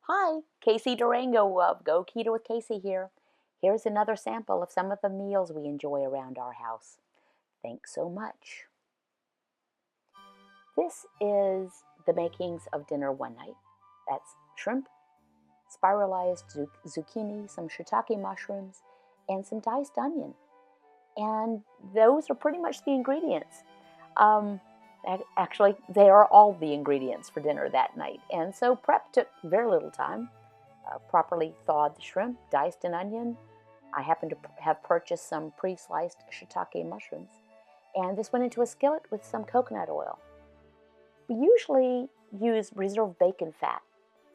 Hi, Casey Durango of Go Keto with Casey here. Here's another sample of some of the meals we enjoy around our house. Thanks so much. This is the makings of dinner one night. That's shrimp, spiralized zucchini, some shiitake mushrooms, and some diced onion. And those are pretty much the ingredients. Um, Actually, they are all the ingredients for dinner that night. And so prep took very little time. Properly thawed the shrimp, diced an onion. I happened to have purchased some pre-sliced shiitake mushrooms. And this went into a skillet with some coconut oil. We usually use reserved bacon fat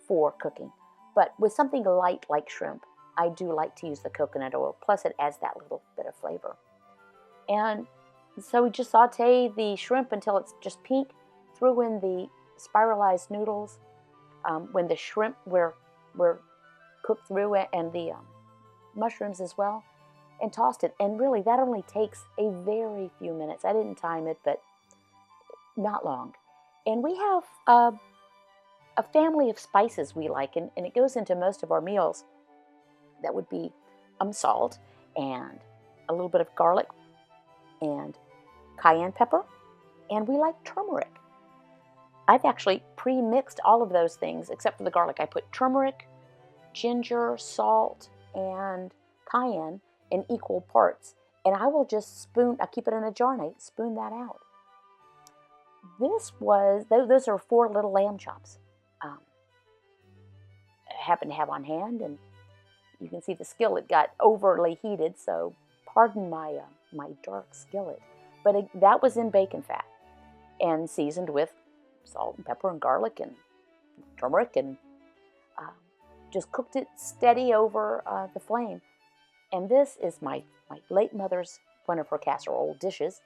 for cooking, but with something light like shrimp, I do like to use the coconut oil, plus it adds that little bit of flavor. And so we just saute the shrimp until it's just pink, threw in the spiralized noodles. When the shrimp were cooked through it, and the mushrooms as well, and tossed it. And really, that only takes a very few minutes. I didn't time it, but not long. And we have a family of spices we like, and it goes into most of our meals. That would be salt and a little bit of garlic and cayenne pepper, and we like turmeric. I've actually pre-mixed all of those things except for the garlic. I put turmeric, ginger, salt, and cayenne in equal parts. And I will just I keep it in a jar and I spoon that out. Those are 4 little lamb chops. I happen to have on hand, and you can see the skillet got overly heated, so pardon my dark skillet. But that was in bacon fat and seasoned with salt and pepper and garlic and turmeric, and just cooked it steady over the flame. And this is my late mother's, one of her casserole dishes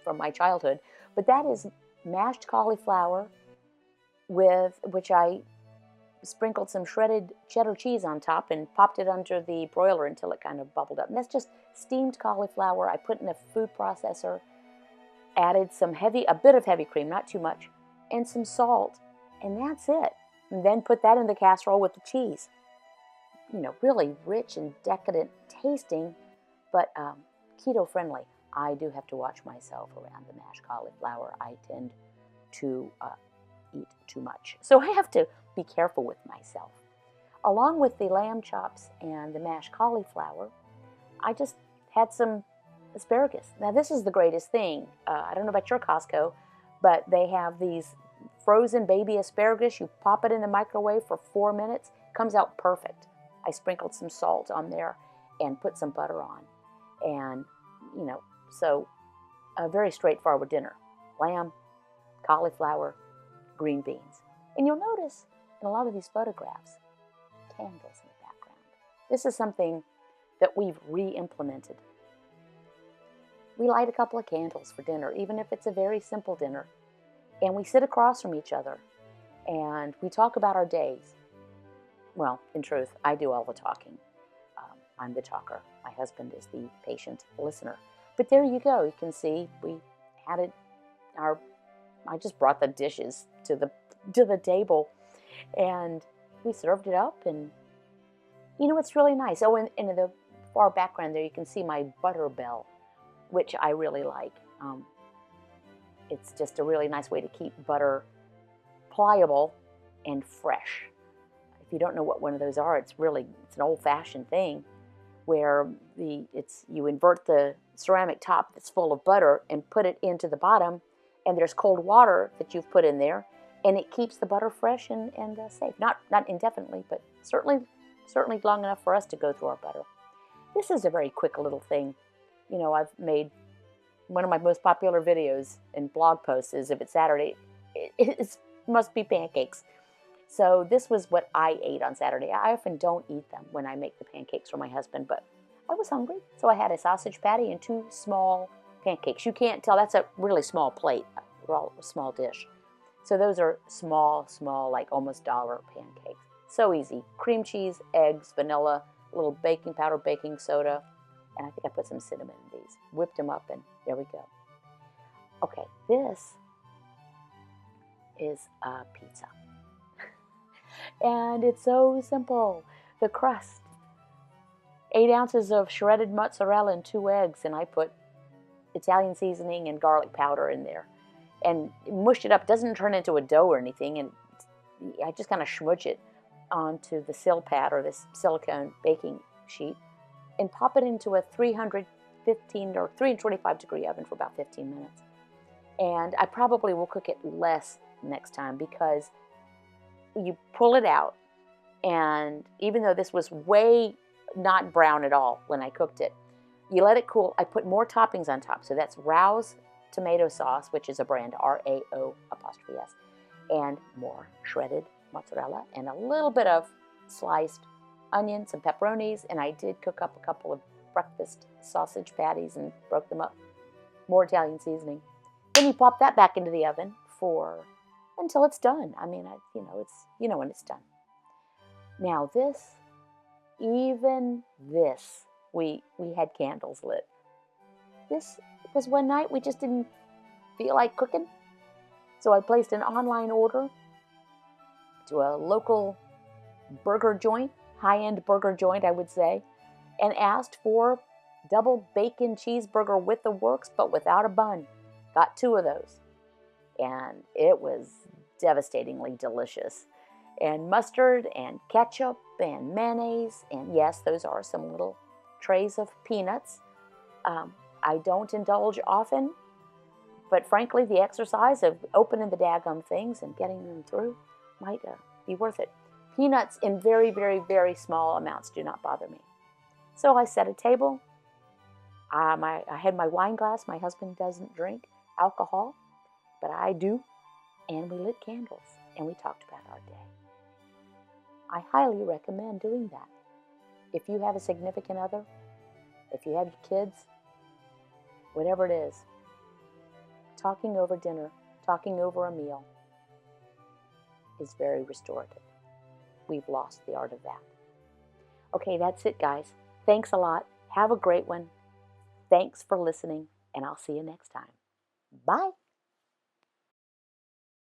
from my childhood. But that is mashed cauliflower with which I sprinkled some shredded cheddar cheese on top and popped it under the broiler until it kind of bubbled up. And that's just steamed cauliflower I put in a food processor, added a bit of heavy cream, not too much, and some salt, and that's it. And then put that in the casserole with the cheese. Really rich and decadent tasting, but keto friendly. I do have to watch myself around the mashed cauliflower. I tend to eat too much, so I have to be careful with myself. Along with the lamb chops and the mashed cauliflower, I just had some asparagus. Now this is the greatest thing. I don't know about your Costco, but they have these frozen baby asparagus. You pop it in the microwave for 4 minutes. Comes out perfect. I sprinkled some salt on there and put some butter on. And, so a very straightforward dinner. Lamb, cauliflower, green beans. And you'll notice in a lot of these photographs, candles in the background. This is something that we've re-implemented. We light a couple of candles for dinner, even if it's a very simple dinner. And we sit across from each other and we talk about our days. Well, in truth, I do all the talking. I'm the talker. My husband is the patient listener. But there you go. You can see we had it. I just brought the dishes to the table, and we served it up. And it's really nice. Oh, in the far background there, you can see my butter bell, which I really like. It's just a really nice way to keep butter pliable and fresh. If you don't know what one of those are, it's an old-fashioned thing where you invert the ceramic top that's full of butter and put it into the bottom, and there's cold water that you've put in there, and it keeps the butter fresh and safe. Not indefinitely, but certainly long enough for us to go through our butter. This is a very quick little thing. I've made one of my most popular videos and blog posts is if it's Saturday, it must be pancakes. So this was what I ate on Saturday. I often don't eat them when I make the pancakes for my husband, but I was hungry, so I had a sausage patty and 2 small pancakes. You can't tell, that's a really small plate, a small dish. So those are small, like almost dollar pancakes. So easy. Cream cheese, eggs, vanilla, a little baking powder, baking soda, and I think I put some cinnamon in these. Whipped them up, and there we go. Okay, this is a pizza. And it's so simple. The crust, 8 ounces of shredded mozzarella and 2 eggs, and I put Italian seasoning and garlic powder in there and mush it up. It doesn't turn into a dough or anything, and I just kind of smudge it onto the sill pad or this silicone baking sheet and pop it into a 315 or 325 degree oven for about 15 minutes. And I probably will cook it less next time because you pull it out, and even though this was way not brown at all when I cooked it, you let it cool. I put more toppings on top. So that's Rao's tomato sauce, which is a brand, RAO''S, and more shredded mozzarella and a little bit of sliced onions and pepperonis. And I did cook up a couple of breakfast sausage patties and broke them up. More Italian seasoning. Then you pop that back into the oven until it's done. I mean, when it's done. Now even this, we had candles lit. This was one night we just didn't feel like cooking. So I placed an online order to a local burger joint, high-end burger joint, I would say, and asked for double bacon cheeseburger with the works, but without a bun. Got 2 of those. And it was devastatingly delicious. And mustard and ketchup and mayonnaise. And yes, those are some little trays of peanuts. I don't indulge often, but frankly, the exercise of opening the daggum things and getting them through might be worth it. Peanuts in very, very, very small amounts do not bother me. So I set a table. I had my wine glass. My husband doesn't drink alcohol, but I do. And we lit candles, and we talked about our day. I highly recommend doing that. If you have a significant other, if you have kids, whatever it is, talking over dinner, talking over a meal is very restorative. We've lost the art of that. Okay, that's it, guys. Thanks a lot. Have a great one. Thanks for listening, and I'll see you next time. Bye.